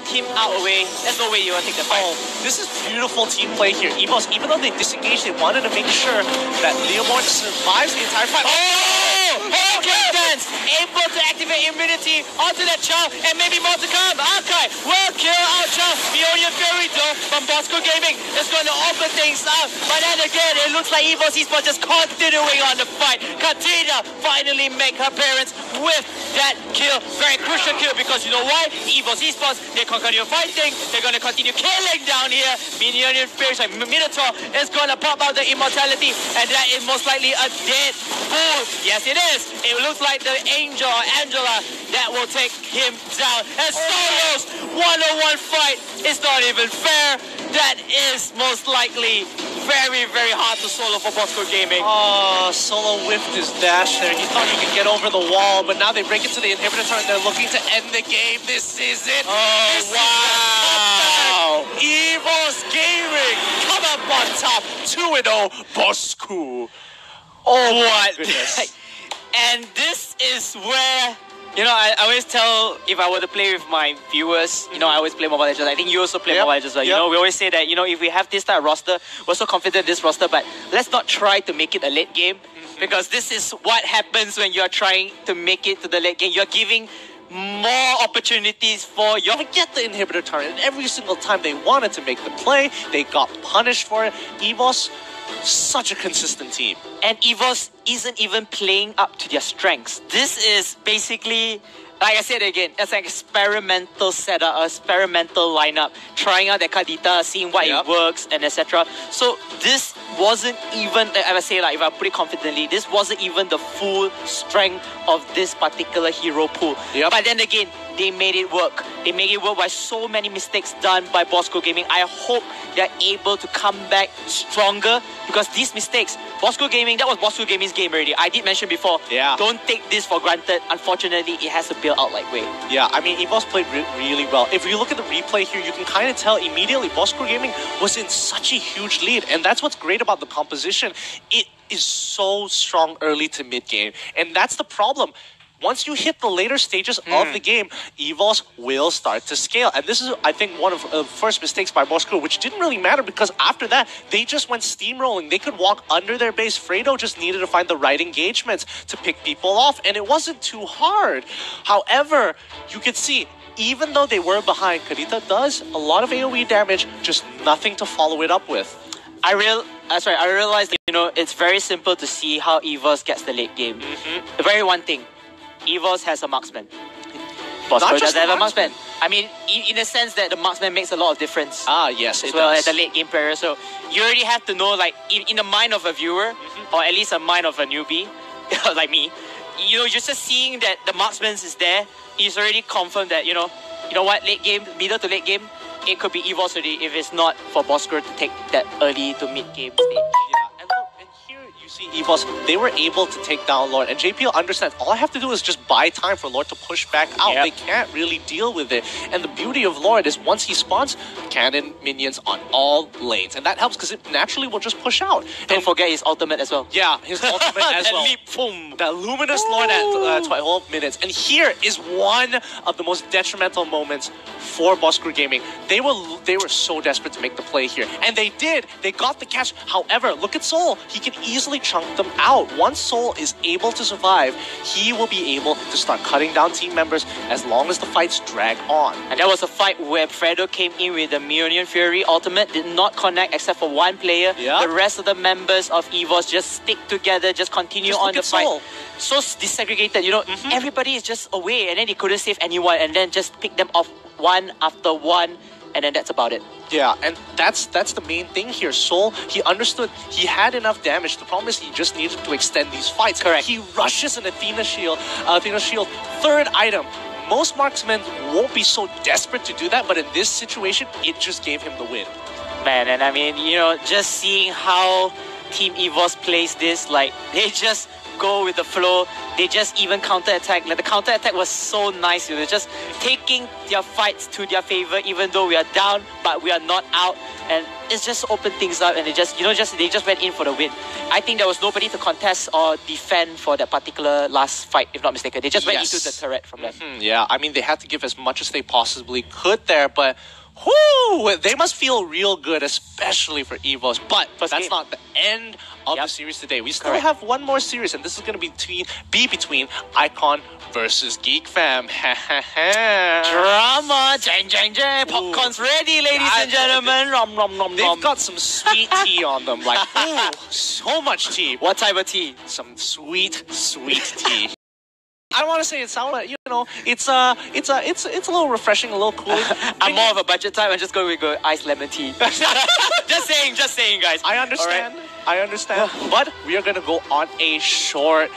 team out away, there's no way you want to take the fight. Oh, this is beautiful team play here. EVOS, even though they disengaged, they wanted to make sure that Leomord survives the entire fight. Okay, Dance able to activate immunity onto that Chow, and maybe more to come. Okay, will kill out Chow. Beyond Fury though from Bosskurr Gaming is going to open things up. But then again, it looks like EVOS Esports just continuing on the fight. Katina finally make her appearance with that kill. Very crucial kill because you know why? EVOS Esports, they continue fighting. They're going to continue killing down here. Minion Fury, like Minotaur is going to pop out the immortality, and that is most likely a dead fool. Yes, it is. It looks like the Angel or Angela that will take him down. And Solo's one-on-one fight is not even fair. That is most likely very, very hard to solo for Bosskurr Gaming. Oh, Solo whiffed his dash there. He thought he could get over the wall, but now they break into the inhibitor turret. They're looking to end the game. This is it. Oh, this wow. EVOS Gaming come up on top. 2-0 Bosskurr. Oh, my goodness. And this is where, you know, I always tell, if I were to play with my viewers, you know, I always play Mobile Legends. I think you also play Mobile Legends. You know, we always say that, you know, if we have this type of roster, we're so confident in this roster, but let's not try to make it a late game, because this is what happens when you're trying to make it to the late game. You're giving more opportunities for your... Get the inhibitor turret, and every single time they wanted to make the play, they got punished for it. EVOS, such a consistent team. And EVOS isn't even playing up to their strengths. This is basically, like I said again, it's an experimental setup, an experimental lineup, trying out the Kadita, seeing what it works, and etc. So this wasn't even, I would say, like, if I put it confidently, this wasn't even the full strength of this particular hero pool. But then again, they made it work. They made it work by so many mistakes done by Bosskurr Gaming. I hope they're able to come back stronger, because these mistakes, Bosskurr Gaming, that was Bosskurr Gaming's game already. I did mention before, don't take this for granted. Unfortunately, it has to build out like way. Yeah, I mean, EVOS played really well. If you look at the replay here, you can kind of tell immediately Bosskurr Gaming was in such a huge lead. And that's what's great about the composition. It is so strong early to mid game. And that's the problem. Once you hit the later stages of the game, EVOS will start to scale. And this is, I think, one of the first mistakes by Bosskurr, which didn't really matter, because after that, they just went steamrolling. They could walk under their base. Fredo just needed to find the right engagements to pick people off, and it wasn't too hard. However, you could see, even though they were behind, Kadita does a lot of AoE damage, just nothing to follow it up with. I realized, you know, it's very simple to see how EVOS gets the late game. The very one thing, EVOS has a marksman. Bosskurr doesn't have a marksman. I mean, in the sense that the marksman makes a lot of difference. Yes, it does. does. At the late game period. So you already have to know, like, in the mind of a viewer, or at least a mind of a newbie, like me, you know, just seeing that the marksman is there, is already confirmed that, you know what, late game, middle to late game, it could be EVOS already if it's not for Bosskurr to take that early to mid game stage. Yeah, and look, and here you see EVOS, they were able to take down Lord, and JPL understands all I have to do is just buy time for Lord to push back out. They can't really deal with it. And the beauty of Lord is once he spawns, cannon minions on all lanes, and that helps because it naturally will just push out. Don't forget his ultimate as well. Yeah, his ultimate as well. Leap, boom. That luminous Lord at 12 minutes. And here is one of the most detrimental moments for Bosskurr Gaming. They were so desperate to make the play here, and they did. They got the catch. However, look at Soul. He can easily chunk them out. Once Soul is able to survive, he will be able to start cutting down team members as long as the fights drag on. And that was a fight where Fredo came in with the Minion Fury ultimate, did not connect except for one player. The rest of the members of EVOS just stick together, just continue on the fight. Soul. So desegregated, you know, everybody is just away, and then they couldn't save anyone, and then just pick them off one after one, and then that's about it. Yeah, and that's the main thing here. Soul, he understood he had enough damage. The problem is he just needed to extend these fights. Correct. He rushes an Athena shield. Third item. Most marksmen won't be so desperate to do that, but in this situation, it just gave him the win. Man, and I mean, you know, just seeing how Team EVOS plays this, like, they just go with the flow. They just even counter-attack. Like, the counter-attack was so nice. They're just taking their fights to their favor, even though we are down, but we are not out. And it just opened things up, and they just went in for the win. I think there was nobody to contest or defend for that particular last fight, if not mistaken. They just went into the turret from that. Yeah, I mean, they had to give as much as they possibly could there, but whoo, they must feel real good, especially for EVOS. But that's not the end of the series today. We still have one more series, and this is going to be between Icon versus Geek Fam. Drama! Jang, jang, jang. Popcorn's ready, ladies and gentlemen. Nom, nom, nom, They've got some sweet tea on them. Like, ooh, so much tea. What type of tea? Some sweet, sweet tea. I don't want to say it sour, you know, it's a little refreshing, a little cooling. I'm more of a budget type. I'm just going with iced lemon tea. just saying, guys. I understand. Right. I understand. But we are going to go on a short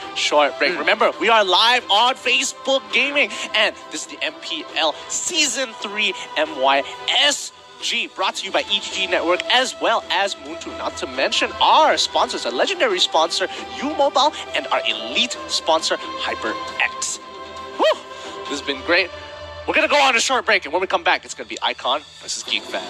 break. Remember, we are live on Facebook Gaming, and this is the MPL Season 3 MYS. Brought to you by EGG Network as well as Moon2. Not to mention our sponsors, a legendary sponsor, U-Mobile, and our elite sponsor, HyperX. Whew, this has been great. We're going to go on a short break, and when we come back, it's going to be Icon versus Geek Fam.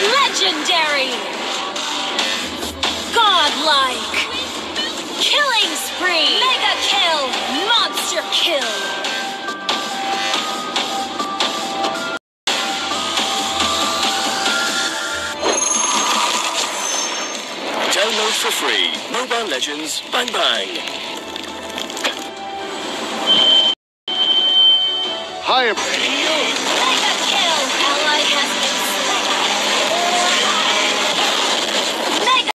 Legendary! Godlike! Killing spree! Mega kill! Monster kill! Download for free. Mobile Legends Bang Bang. Hi,